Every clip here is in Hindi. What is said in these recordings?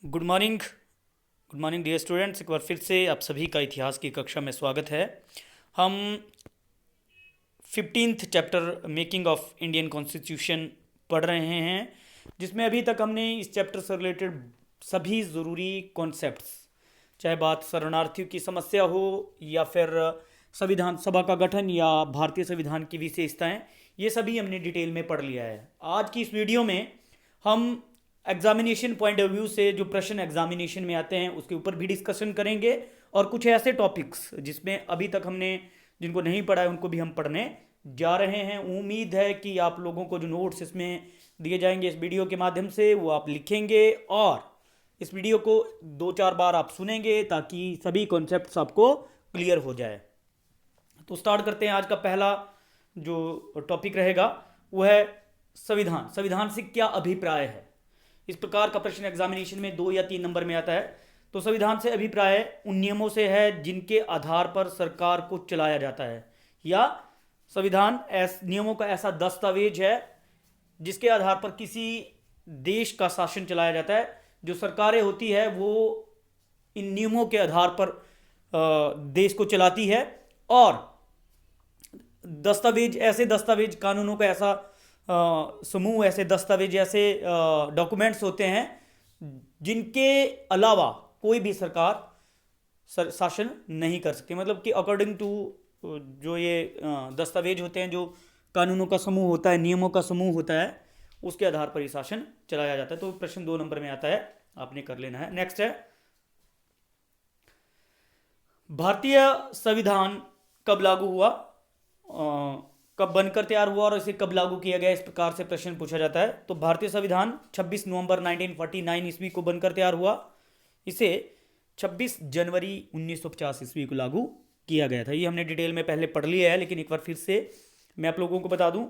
Good morning dear students. एक बार फिर से आप सभी का इतिहास की कक्षा में स्वागत है। हम 15th chapter making of Indian constitution पढ़ रहे हैं, जिसमें अभी तक हमने इस चैप्टर से रिलेटेड सभी ज़रूरी कॉन्सेप्ट्स, चाहे बात शरणार्थियों की समस्या हो या फिर संविधान सभा का गठन या भारतीय संविधान की विशेषताएं, ये सभी हमने डिटेल में पढ़ लिया है। आज की इस वीडियो में हम एग्जामिनेशन पॉइंट ऑफ व्यू से जो प्रश्न एग्जामिनेशन में आते हैं उसके ऊपर भी डिस्कशन करेंगे, और कुछ ऐसे टॉपिक्स जिसमें अभी तक हमने जिनको नहीं पढ़ा है उनको भी हम पढ़ने जा रहे हैं। उम्मीद है कि आप लोगों को जो नोट्स इसमें दिए जाएंगे इस वीडियो के माध्यम से वो आप लिखेंगे और इस वीडियो को 2-4 बार आप सुनेंगे ताकि सभी कॉन्सेप्ट्स आपको क्लियर हो जाए। तो स्टार्ट करते हैं। आज का पहला जो टॉपिक रहेगा वो है संविधान। संविधान से क्या अभिप्राय है। इस प्रकार का प्रश्न एग्जामिनेशन में 2 या 3 नंबर में आता है। तो संविधान से अभिप्राय उन नियमों से है जिनके आधार पर सरकार को चलाया जाता है, या संविधान नियमों का ऐसा दस्तावेज है जिसके आधार पर किसी देश का शासन चलाया जाता है। जो सरकारें होती है वो इन नियमों के आधार पर देश को चलाती है, और दस्तावेज ऐसे दस्तावेज कानूनों का ऐसा समूह, ऐसे दस्तावेज, ऐसे डॉक्यूमेंट्स होते हैं जिनके अलावा कोई भी सरकार शासन नहीं कर सकती। मतलब कि अकॉर्डिंग टू जो ये दस्तावेज होते हैं, जो कानूनों का समूह होता है, नियमों का समूह होता है, उसके आधार पर ही शासन चलाया जाता है। तो प्रश्न 2 नंबर में आता है, आपने कर लेना है। नेक्स्ट है, भारतीय संविधान कब लागू हुआ, कब बनकर तैयार हुआ और इसे कब लागू किया गया, इस प्रकार से प्रश्न पूछा जाता है। तो भारतीय संविधान 26 नवंबर 1949 ईस्वी को बनकर तैयार हुआ। इसे 26 जनवरी 1950 ईस्वी को लागू किया गया था। ये हमने डिटेल में पहले पढ़ लिया है, लेकिन एक बार फिर से मैं आप लोगों को बता दूं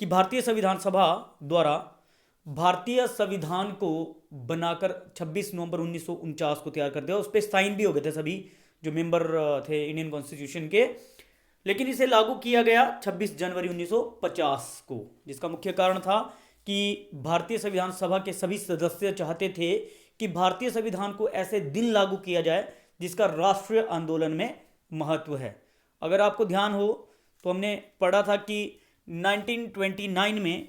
कि भारतीय संविधान सभा द्वारा भारतीय संविधान को बनाकर 26 नवंबर 1949 को तैयार कर दिया। उस पर साइन भी हो गए थे सभी जो मेंबर थे इंडियन कॉन्स्टिट्यूशन के, लेकिन इसे लागू किया गया 26 जनवरी 1950 को, जिसका मुख्य कारण था कि भारतीय संविधान सभा के सभी सदस्य चाहते थे कि भारतीय संविधान को ऐसे दिन लागू किया जाए जिसका राष्ट्रीय आंदोलन में महत्व है। अगर आपको ध्यान हो तो हमने पढ़ा था कि 1929 में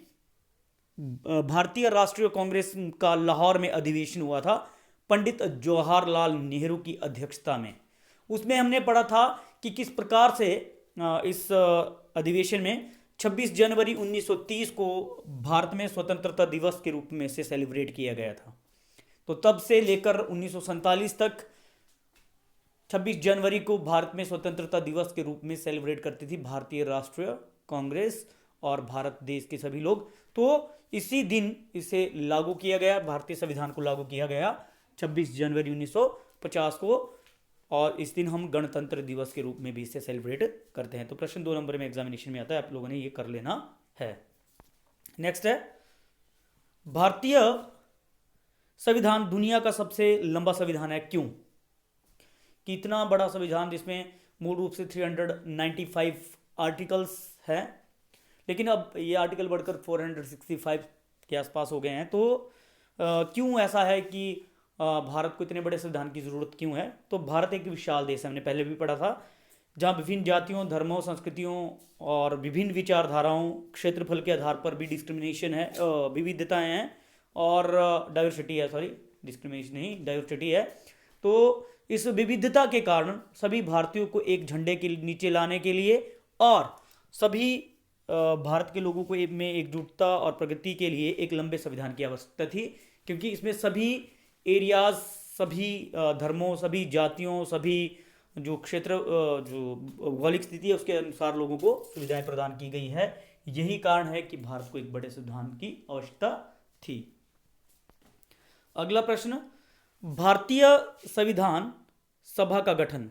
भारतीय राष्ट्रीय कांग्रेस का लाहौर में अधिवेशन हुआ था पंडित जवाहरलाल नेहरू की अध्यक्षता में। उसमें हमने पढ़ा था कि किस प्रकार से इस अधिवेशन में 26 जनवरी 1930 को भारत में स्वतंत्रता दिवस के रूप में से सेलिब्रेट किया गया था। तो तब से लेकर 1947 तक 26 जनवरी को भारत में स्वतंत्रता दिवस के रूप में सेलिब्रेट करती थी भारतीय राष्ट्रीय कांग्रेस और भारत देश के सभी लोग। तो इसी दिन इसे लागू किया गया, भारतीय संविधान को लागू किया गया 26 जनवरी 1950 को, और इस दिन हम गणतंत्र दिवस के रूप में भी इसे सेलिब्रेट करते हैं। तो प्रश्न 2 नंबर में एग्जामिनेशन में आता है, आप लोगों ने ये कर लेना है। नेक्स्ट है, भारतीय संविधान दुनिया का सबसे लंबा संविधान है, क्यों? कि इतना बड़ा संविधान जिसमें मूल रूप से 395 आर्टिकल्स हैं, लेकिन अब ये आर्टिकल बढ़कर 465 के आसपास हो गए हैं। तो क्यों ऐसा है कि भारत को इतने बड़े संविधान की ज़रूरत क्यों है? तो भारत एक विशाल देश है, हमने पहले भी पढ़ा था, जहाँ विभिन्न जातियों, धर्मों, संस्कृतियों और विभिन्न विचारधाराओं, क्षेत्रफल के आधार पर भी डिस्क्रिमिनेशन है, विविधताएं हैं और डाइवर्सिटी है, सॉरी डिस्क्रिमिनेशन नहीं, डाइवर्सिटी है। तो इस विविधता के कारण सभी भारतीयों को एक झंडे के नीचे लाने के लिए और सभी भारत के लोगों को में एकजुटता और प्रगति के लिए एक लंबे संविधान की आवश्यकता थी, क्योंकि इसमें सभी एरियाज, सभी धर्मों, सभी जातियों, सभी जो क्षेत्र, जो भौगोलिक स्थिति है उसके अनुसार लोगों को सुविधाएं प्रदान की गई है। यही कारण है कि भारत को एक बड़े संविधान की आवश्यकता थी। अगला प्रश्न, भारतीय संविधान सभा का गठन।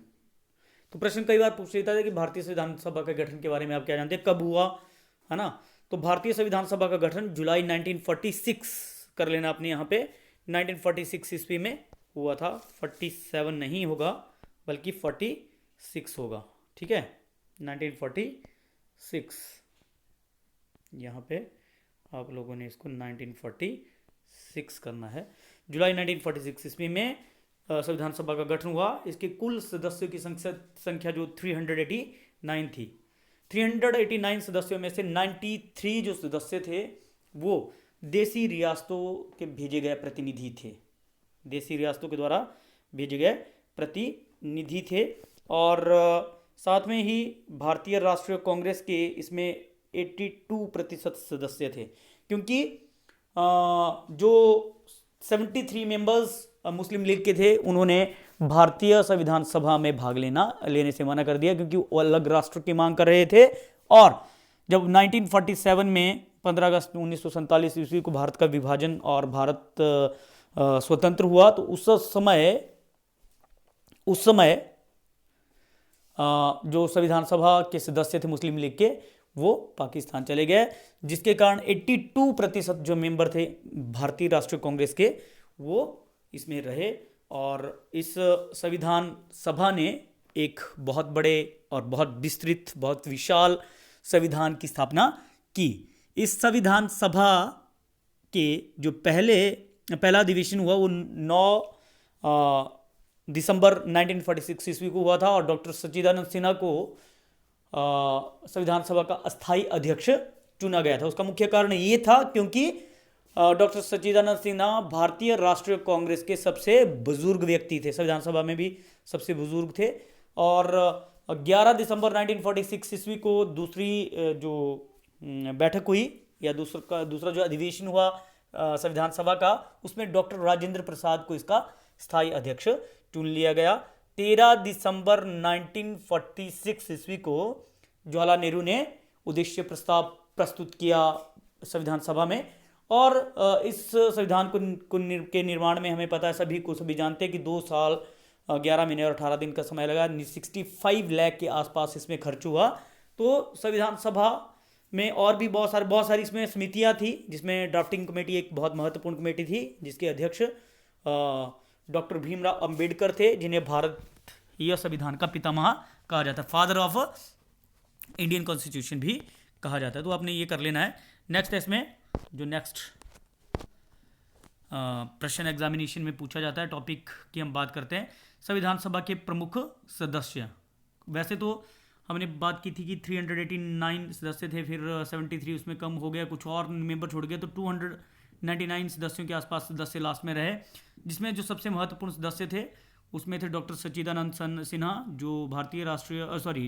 तो प्रश्न कई बार पूछ लेता है कि भारतीय संविधान सभा के गठन के बारे में आप क्या जानते हैं, कब हुआ, है ना? तो भारतीय संविधान सभा का गठन जुलाई 1946 कर लेना अपने यहाँ पे, 1946 ईस्वी में हुआ था। 47 नहीं होगा बल्कि 46 होगा, ठीक है, 1946। यहाँ पे आप लोगों ने इसको 1946 1946 करना है। जुलाई 1946 ईस्वी में संविधान सभा का गठन हुआ। इसके कुल सदस्यों की संख्या जो 389 थी। 389 सदस्यों में से 93 जो सदस्य थे वो देसी रियासतों के भेजे गए प्रतिनिधि थे। देसी रियासतों के द्वारा भेजे गए प्रतिनिधि थे। और साथ में ही भारतीय राष्ट्रीय कांग्रेस के इसमें 82% सदस्य थे, क्योंकि जो 73 मेंबर्स मुस्लिम लीग के थे उन्होंने भारतीय संविधान सभा में भाग लेने से मना कर दिया, क्योंकि वो अलग राष्ट्र की मांग कर रहे थे। और जब 1947 में 15 अगस्त 1947 ईस्वी को भारत का विभाजन और भारत स्वतंत्र हुआ, तो उस समय जो संविधान सभा के सदस्य थे मुस्लिम लीग के, वो पाकिस्तान चले गए, जिसके कारण 82% जो मेंबर थे भारतीय राष्ट्रीय कांग्रेस के वो इसमें रहे। और इस संविधान सभा ने एक बहुत बड़े और बहुत विस्तृत, बहुत विशाल संविधान की स्थापना की। इस संविधान सभा के जो पहला अधिवेशन हुआ वो 9 दिसंबर 1946 ईस्वी को हुआ था, और डॉक्टर सच्चिदानंद सिन्हा को संविधान सभा का अस्थायी अध्यक्ष चुना गया था। उसका मुख्य कारण ये था क्योंकि डॉक्टर सच्चिदानंद सिन्हा भारतीय राष्ट्रीय कांग्रेस के सबसे बुजुर्ग व्यक्ति थे, संविधान सभा में भी सबसे बुजुर्ग थे। और 11 दिसंबर 1946 ईस्वी को दूसरी जो बैठक हुई या दूसरा जो अधिवेशन हुआ संविधान सभा का, उसमें डॉक्टर राजेंद्र प्रसाद को इसका स्थायी अध्यक्ष चुन लिया गया। 13 दिसंबर 1946 ईस्वी को जवाहरलाल नेहरू ने उद्देश्य प्रस्ताव प्रस्तुत किया संविधान सभा में। और इस संविधान के निर्माण में हमें पता है, सभी जानते हैं कि 2 साल 11 महीने और 18 दिन का समय लगा। 65 लाख के आसपास इसमें खर्च हुआ। तो संविधान सभा में और भी बहुत सारी इसमें समितियां थी, जिसमें ड्राफ्टिंग कमेटी एक बहुत महत्वपूर्ण कमेटी थी, जिसके अध्यक्ष डॉक्टर भीमराव अंबेडकर थे, जिन्हें भारतीय संविधान का पितामह कहा जाता है, फादर ऑफ इंडियन कॉन्स्टिट्यूशन भी कहा जाता है। तो आपने ये कर लेना है। नेक्स्ट है इसमें जो नेक्स्ट प्रश्न एग्जामिनेशन में पूछा जाता है, टॉपिक की हम बात करते हैं, संविधान सभा के प्रमुख सदस्य। वैसे तो हमने बात की थी कि 389 सदस्य थे, फिर 73 उसमें कम हो गया, कुछ और मेंबर छोड़ गए, तो 299 सदस्यों के आसपास सदस्य लास्ट में रहे। जिसमें जो सबसे महत्वपूर्ण सदस्य थे उसमें थे डॉक्टर सच्चिदानंद सिन्हा, जो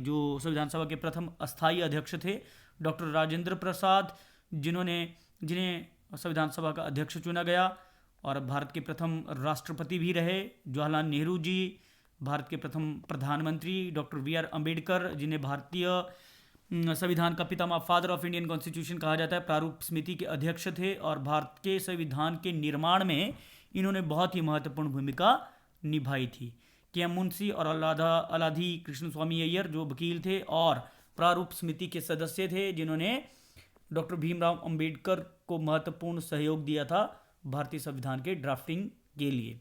जो संविधान सभा के प्रथम अस्थायी अध्यक्ष थे, डॉक्टर राजेंद्र प्रसाद, जिन्हें संविधान सभा का अध्यक्ष चुना गया, और भारत के प्रथम राष्ट्रपति भी रहे जवाहरलाल नेहरू जी, भारत के प्रथम प्रधानमंत्री डॉक्टर BR अम्बेडकर, जिन्हें भारतीय संविधान का पितामह, फादर ऑफ इंडियन कॉन्स्टिट्यूशन कहा जाता है, प्रारूप समिति के अध्यक्ष थे, और भारत के संविधान के निर्माण में इन्होंने बहुत ही महत्वपूर्ण भूमिका निभाई थी। KM मुंशी और अलाधी कृष्ण स्वामी अय्यर जो वकील थे और प्रारूप समिति के सदस्य थे, जिन्होंने डॉक्टर भीमराव अंबेडकर को महत्वपूर्ण सहयोग दिया था भारतीय संविधान के ड्राफ्टिंग के लिए।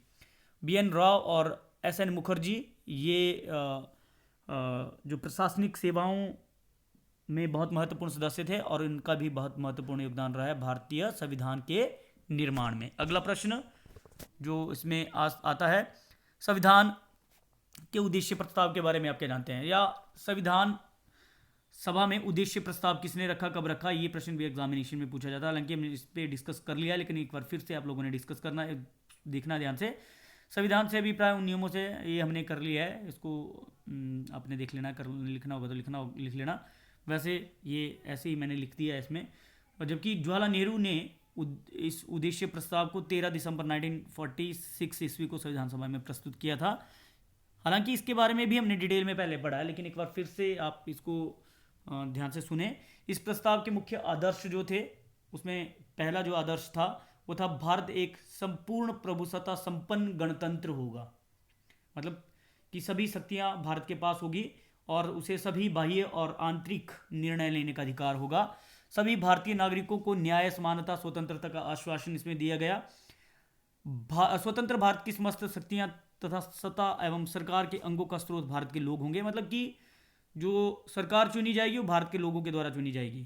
BN राव और SN मुखर्जी ये जो प्रशासनिक सेवाओं में बहुत महत्वपूर्ण सदस्य थे, और इनका भी बहुत महत्वपूर्ण योगदान रहा है भारतीय संविधान के निर्माण में। अगला प्रश्न जो इसमें आता है, संविधान के उद्देश्य प्रस्ताव के बारे में आप क्या जानते हैं, या संविधान सभा में उद्देश्य प्रस्ताव किसने रखा, कब रखा, ये प्रश्न भी एग्जामिनेशन में पूछा जाता है। हालांकि हमने इस पर डिस्कस कर लिया, लेकिन एक बार फिर से आप लोगों ने डिस्कस करना है, देखना ध्यान से। संविधान से अभिप्राय उन नियमों से, ये हमने कर लिया है, इसको आपने देख लेना, लिखना होगा तो लिख लेना। वैसे ये ऐसे ही मैंने लिख दिया है इसमें। और जबकि जवाहरलाल नेहरू ने इस उद्देश्य प्रस्ताव को 13 दिसंबर 1946 ईस्वी को संविधान सभा में प्रस्तुत किया था। हालांकि इसके बारे में भी हमने डिटेल में पहले पढ़ा है, लेकिन एक बार फिर से आप इसको ध्यान से सुने। इस प्रस्ताव के मुख्य आदर्श जो थे, उसमें पहला जो आदर्श था वो था, भारत एक संपूर्ण प्रभुसत्ता संपन्न गणतंत्र होगा। मतलब कि सभी शक्तियां भारत के पास होगी और उसे सभी बाह्य और आंतरिक निर्णय लेने का अधिकार होगा। सभी भारतीय नागरिकों को न्याय, समानता, स्वतंत्रता का आश्वासन इसमें दिया गया। स्वतंत्र भारत की समस्त शक्तियां तथा सत्ता एवं सरकार के अंगों का स्रोत भारत के लोग होंगे। मतलब कि जो सरकार चुनी जाएगी वो भारत के लोगों के द्वारा चुनी जाएगी,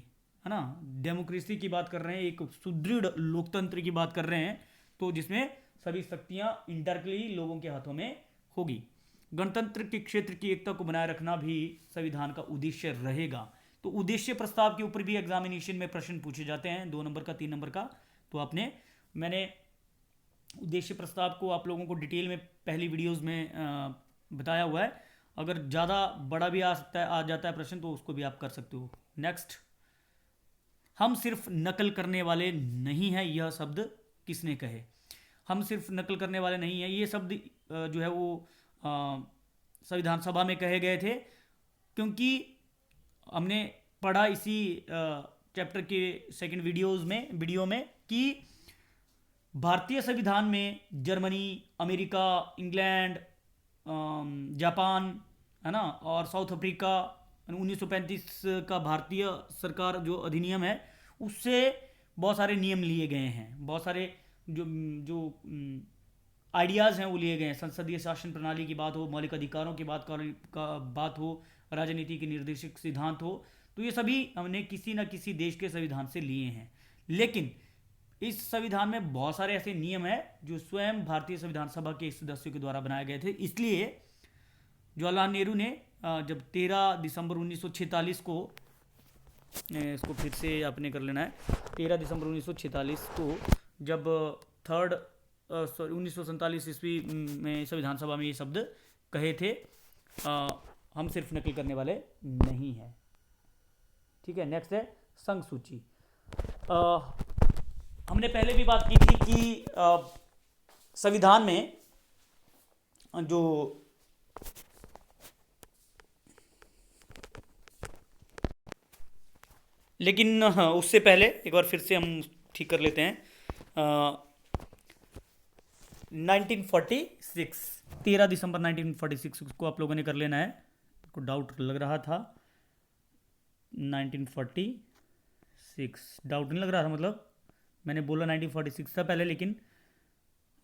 है ना। डेमोक्रेसी की बात कर रहे हैं, एक सुदृढ़ लोकतंत्र की बात कर रहे हैं, तो जिसमें सभी शक्तियां इंडायरेक्टली लोगों के हाथों में होगी। गणतंत्र के क्षेत्र की एकता को बनाए रखना भी संविधान का उद्देश्य रहेगा। तो उद्देश्य प्रस्ताव के ऊपर भी एग्जामिनेशन में प्रश्न पूछे जाते हैं, 2 नंबर का, 3 नंबर का। तो मैंने उद्देश्य प्रस्ताव को आप लोगों को डिटेल में पहली वीडियोस में बताया हुआ है। अगर ज़्यादा बड़ा भी आ जाता है प्रश्न तो उसको भी आप कर सकते हो। नेक्स्ट, हम सिर्फ नकल करने वाले नहीं हैं, यह शब्द किसने कहे? हम सिर्फ नकल करने वाले नहीं हैं, ये शब्द जो है वो संविधान सभा में कहे गए थे, क्योंकि हमने पढ़ा इसी चैप्टर के सेकंड वीडियो में कि भारतीय संविधान में जर्मनी, अमेरिका, इंग्लैंड, जापान, है ना, और साउथ अफ्रीका 1935 का भारतीय सरकार जो अधिनियम है उससे बहुत सारे नियम लिए गए हैं, बहुत सारे जो आइडियाज़ हैं वो लिए गए हैं। संसदीय शासन प्रणाली की बात हो, मौलिक अधिकारों की बात हो, राजनीति के निर्देशक सिद्धांत हो, तो ये सभी हमने किसी न किसी देश के संविधान से लिए हैं। लेकिन इस संविधान में बहुत सारे ऐसे नियम हैं जो स्वयं भारतीय संविधान सभा के सदस्यों के द्वारा बनाए गए थे। इसलिए जवाहरलाल नेहरू ने जब 13 दिसंबर 1946 को, इसको फिर से आपने कर लेना है, 13 दिसंबर 1946 को जब 1947 ईस्वी में संविधान सभा में ये शब्द कहे थे, हम सिर्फ नकल करने वाले नहीं हैं। ठीक है, नेक्स्ट है संघ सूची। हमने पहले भी बात की थी कि संविधान में जो लेकिन उससे पहले एक बार फिर से हम ठीक कर लेते हैं। 1946, 13 दिसंबर 1946 को आप लोगों ने कर लेना है। को डाउट लग रहा था 1946, डाउट नहीं लग रहा था, मतलब मैंने बोला 1946 था पहले, लेकिन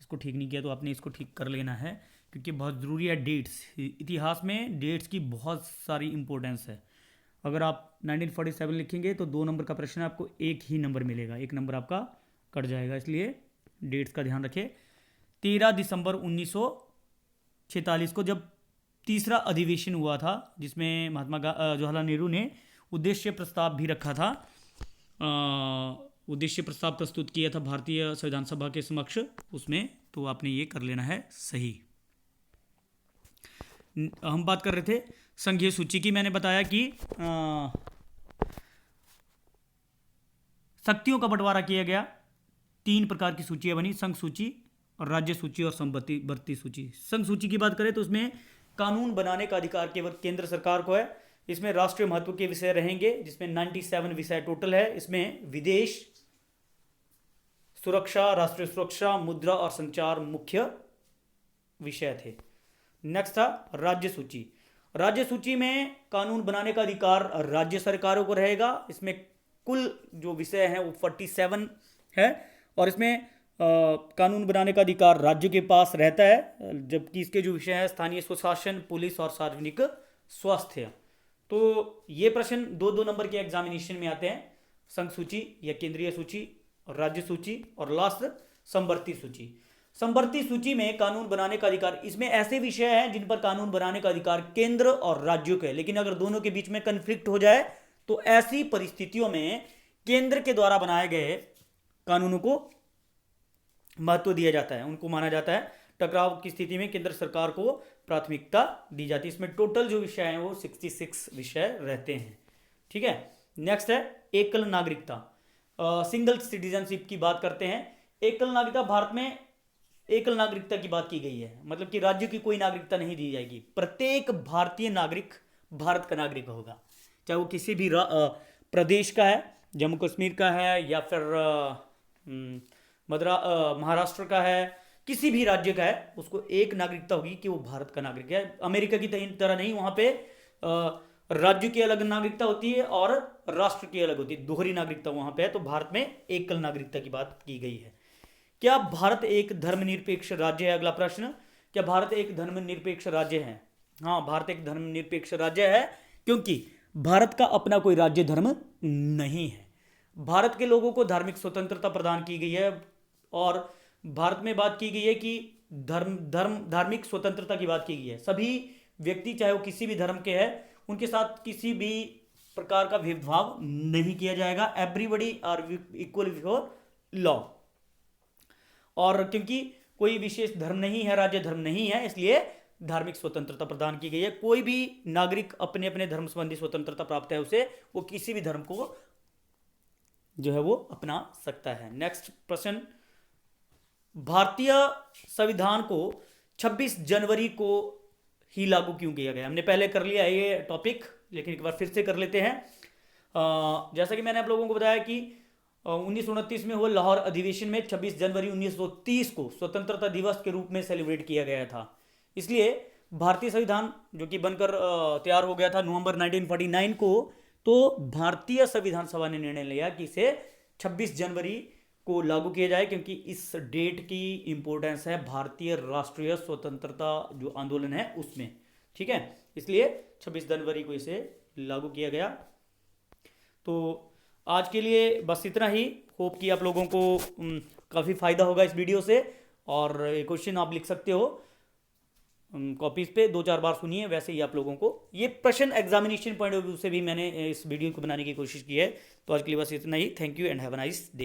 इसको ठीक नहीं किया, तो आपने इसको ठीक कर लेना है क्योंकि बहुत ज़रूरी है। डेट्स, इतिहास में डेट्स की बहुत सारी इंपॉर्टेंस है। अगर आप 1947 लिखेंगे तो 2 नंबर का प्रश्न है, आपको 1 ही नंबर मिलेगा, 1 नंबर आपका कट जाएगा, इसलिए डेट्स का ध्यान रखें। 13 दिसंबर 1946 को जब तीसरा अधिवेशन हुआ था, जिसमें जवाहरलाल नेहरू ने उद्देश्य प्रस्ताव भी रखा था, उद्देश्य प्रस्ताव प्रस्तुत किया था भारतीय संविधान सभा के समक्ष, उसमें तो आपने ये कर लेना है सही। हम बात कर रहे थे संघीय सूची की। मैंने बताया कि शक्तियों का बंटवारा किया गया, 3 प्रकार की सूचियां बनी, संघ सूची और राज्य सूची और समवर्ती सूची। संघ सूची की बात करें तो उसमें कानून बनाने का अधिकार केवल केंद्र सरकार को है। इसमें राष्ट्रीय महत्व के विषय रहेंगे, जिसमें 97 विषय टोटल है। इसमें विदेश, सुरक्षा, राष्ट्रीय सुरक्षा, मुद्रा और संचार मुख्य विषय थे। नेक्स्ट था राज्य सूची। राज्य सूची में कानून बनाने का अधिकार राज्य सरकारों को रहेगा। इसमें कुल जो विषय हैं वो 47 है और इसमें कानून बनाने का अधिकार राज्य के पास रहता है, जबकि इसके जो विषय हैं स्थानीय स्वशासन, पुलिस और सार्वजनिक स्वास्थ्य। तो ये प्रश्न 2-2 नंबर के एग्जामिनेशन में आते हैं, संघ सूची या केंद्रीय सूची, राज्य सूची और लास्ट समवर्ती सूची। समवर्ती सूची में कानून बनाने का अधिकार, इसमें ऐसे विषय हैं जिन पर कानून बनाने का अधिकार केंद्र और राज्यों के, लेकिन अगर दोनों के बीच में कन्फ्लिक्ट हो जाए तो ऐसी परिस्थितियों में केंद्र के द्वारा बनाए गए कानूनों को महत्व दिया जाता है, उनको माना जाता है। टकराव की स्थिति में केंद्र सरकार को प्राथमिकता दी जाती है। इसमें टोटल जो विषय हैं वो 66 विषय रहते हैं। ठीक है, नेक्स्ट है एकल नागरिकता, सिंगल सिटीजनशिप की बात करते हैं। एकल नागरिकता, भारत में एकल नागरिकता की बात की गई है, मतलब कि राज्य की कोई नागरिकता नहीं दी जाएगी। प्रत्येक भारतीय नागरिक भारत का नागरिक होगा, चाहे वो किसी भी प्रदेश का है, जम्मू कश्मीर का है या फिर महाराष्ट्र का है, किसी भी राज्य का है, उसको एक नागरिकता होगी कि वो भारत का नागरिक है। अमेरिका की तरह नहीं, वहाँ पे राज्य की अलग नागरिकता होती है और राष्ट्र की अलग होती है, दोहरी नागरिकता वहाँ पे है। तो भारत में एकल नागरिकता की बात की गई है। क्या भारत एक धर्मनिरपेक्ष राज्य है? अगला प्रश्न, क्या भारत एक धर्मनिरपेक्ष राज्य है? हाँ, भारत एक धर्मनिरपेक्ष राज्य है, क्योंकि भारत का अपना कोई राज्य धर्म नहीं है। भारत के लोगों को धार्मिक स्वतंत्रता प्रदान की गई है और भारत में बात की गई है कि धार्मिक स्वतंत्रता की बात की गई है। सभी व्यक्ति चाहे वो किसी भी धर्म के हैं उनके साथ किसी भी प्रकार का भेदभाव नहीं किया जाएगा। Everybody are equal before law. और क्योंकि कोई विशेष धर्म नहीं है, राज्य धर्म नहीं है, इसलिए धार्मिक स्वतंत्रता प्रदान की गई है। कोई भी नागरिक अपने अपने धर्म संबंधी स्वतंत्रता प्राप्त है उसे, वो किसी भी धर्म को जो है वो अपना सकता है। नेक्स्ट प्रश्न, भारतीय संविधान को 26 जनवरी को ही लागू क्यों किया गया? हमने पहले कर लिया है ये टॉपिक, लेकिन एक बार फिर से कर लेते हैं। जैसा कि मैंने आप लोगों को बताया कि 1929 में हुए लाहौर अधिवेशन में 26 जनवरी 1930 को स्वतंत्रता दिवस के रूप में सेलिब्रेट किया गया था। इसलिए भारतीय संविधान जो कि बनकर तैयार हो गया था नवंबर 1949 को, तो भारतीय संविधान सभा ने निर्णय लिया कि इसे 26 जनवरी को लागू किया जाए, क्योंकि इस डेट की इंपॉर्टेंस है भारतीय राष्ट्रीय स्वतंत्रता जो आंदोलन है उसमें। ठीक है, इसलिए 26 जनवरी को इसे लागू किया गया। तो आज के लिए बस इतना ही। होप कि आप लोगों को काफ़ी फ़ायदा होगा इस वीडियो से। और ये क्वेश्चन आप लिख सकते हो कॉपीज़ पे, 2-4 बार सुनिए, वैसे ही आप लोगों को ये प्रश्न एग्जामिनेशन पॉइंट ऑफ व्यू से भी मैंने इस वीडियो को बनाने की कोशिश की है। तो आज के लिए बस इतना ही। Thank you and have a nice day.